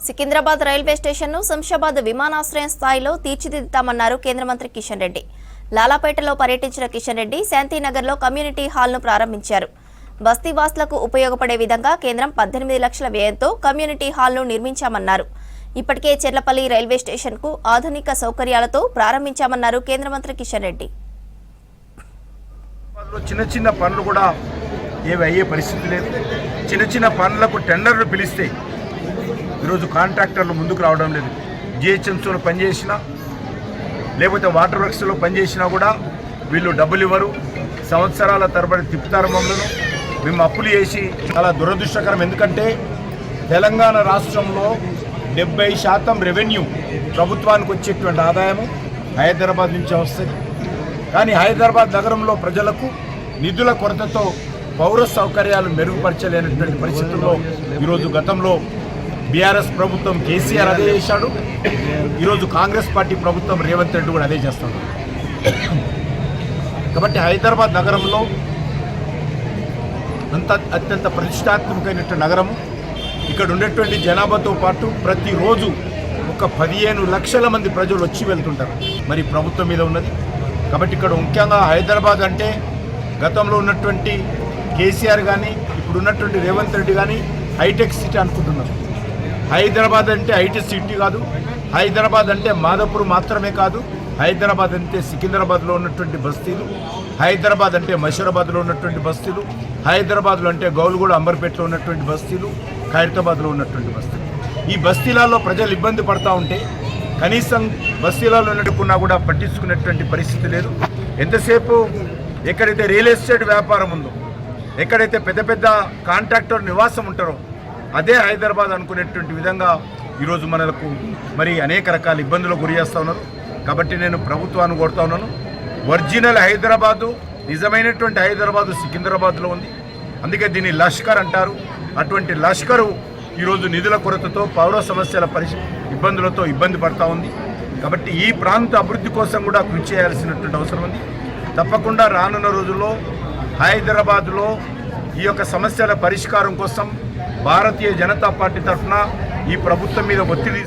Secunderabad railway స్టేషన్ను శంషాబాద్ విమానాశ్రయం స్థాయిలో తీర్చిదిద్దుతామన్నారు కేంద్ర మంత్రి కిషన్ రెడ్డి. లాలాపేటలో పర్యటించిన కిషన్ రెడ్డి శాంతినగర్లో కమ్యూనిటీ హాల్ను ప్రారంభించారు. బస్తీవాసులకు ఉపయోగపడే విధంగా కేంద్రం 18 లక్షల వ్యయంతో కమ్యూనిటీ హాల్ను నిర్మించామన్నారు. ఇప్పటికే చెర్లపల్లి రైల్వే స్టేషన్కు ఆధునిక సౌకర్యాలతో ప్రారంభించామన్నారు కేంద్ర మంత్రి కిషన్ రెడ్డి. చిన్న చిన్న పనులు కూడా ఏవి అయ్యే పరిస్థితి లేదు. చిన్న చిన్న పనులకు టెండర్లు పిలిస్తే ఈరోజు కాంట్రాక్టర్లు ముందుకు రావడం లేదు. జిహెచ్ఎంసీలో పనిచేసినా లేకపోతే వాటర్ వర్క్స్లో పనిచేసినా కూడా వీళ్ళు డబ్బులు ఇవ్వరు. సంవత్సరాల తరబడి తిప్పుతారు మమ్మల్ని. మేము అప్పులు చేసి చాలా దురదృష్టకరం. ఎందుకంటే తెలంగాణ రాష్ట్రంలో 70% రెవెన్యూ ప్రభుత్వానికి వచ్చేటువంటి ఆదాయము హైదరాబాద్ నుంచి వస్తుంది. కానీ హైదరాబాద్ నగరంలో ప్రజలకు నిధుల కొరతతో పౌర సౌకర్యాలు మెరుగుపరచలేనటువంటి పరిస్థితుల్లో ఈరోజు గతంలో బీఆర్ఎస్ ప్రభుత్వం కేసీఆర్ అదే చేశాడు. ఈరోజు కాంగ్రెస్ పార్టీ ప్రభుత్వం రేవంత్ రెడ్డి కూడా అదే చేస్తాడు. కాబట్టి హైదరాబాద్ నగరంలో అత్యంత ప్రతిష్టాత్మకమైనటువంటి నగరము. ఇక్కడ ఉండేటువంటి జనాభాతో పాటు ప్రతిరోజు ఒక 15 లక్షల మంది ప్రజలు వచ్చి వెళ్తుంటారు. మరి ప్రభుత్వం మీద ఉన్నది. కాబట్టి ఇక్కడ ముఖ్యంగా హైదరాబాద్ అంటే గతంలో ఉన్నటువంటి కేసీఆర్ కానీ ఇప్పుడు ఉన్నటువంటి రేవంత్ రెడ్డి కానీ హైటెక్ సిటీ అనుకుంటున్నారు. హైదరాబాద్ అంటే హైటెక్ సిటీ కాదు. హైదరాబాద్ అంటే మాదాపూర్ మాత్రమే కాదు. హైదరాబాద్ అంటే సికింద్రాబాద్లో ఉన్నటువంటి బస్తీలు, హైదరాబాద్ అంటే మషీరాబాద్లో ఉన్నటువంటి బస్తీలు, హైదరాబాద్లో అంటే గౌలుగూడ అంబర్పేటలో ఉన్నటువంటి బస్తీలు, ఖైరతాబాద్లో ఉన్నటువంటి బస్తీలు. ఈ బస్తీలలో ప్రజలు ఇబ్బంది పడతా ఉంటే కనీసం బస్తీలలో నడుపుకున్నా కూడా పట్టించుకునేటువంటి పరిస్థితి లేదు. ఎంతసేపు ఎక్కడైతే రియల్ ఎస్టేట్ వ్యాపారం ఉందో, ఎక్కడైతే పెద్ద పెద్ద కాంట్రాక్టర్ నివాసం ఉంటారో అదే హైదరాబాద్ అనుకునేటువంటి విధంగా ఈరోజు మనకు మరి అనేక రకాల ఇబ్బందులకు గురి చేస్తూ ఉన్నారు. కాబట్టి నేను ప్రభుత్వాన్ని కోరుతా ఉన్నాను, ఒరిజినల్ హైదరాబాదు, నిజమైనటువంటి హైదరాబాదు సికింద్రాబాద్లో ఉంది. అందుకే దీన్ని లష్కర్ అంటారు. అటువంటి లష్కరు ఈరోజు నిధుల కొరతతో పౌర సమస్యల ఇబ్బందులతో ఇబ్బంది పడతా ఉంది. కాబట్టి ఈ ప్రాంత అభివృద్ధి కోసం కూడా కృషి చేయాల్సినటువంటి అవసరం ఉంది. తప్పకుండా రానున్న రోజుల్లో హైదరాబాద్లో ఈ యొక్క సమస్యల పరిష్కారం కోసం భారతీయ జనతా పార్టీ తరఫున ఈ ప్రభుత్వం మీద ఒత్తిడి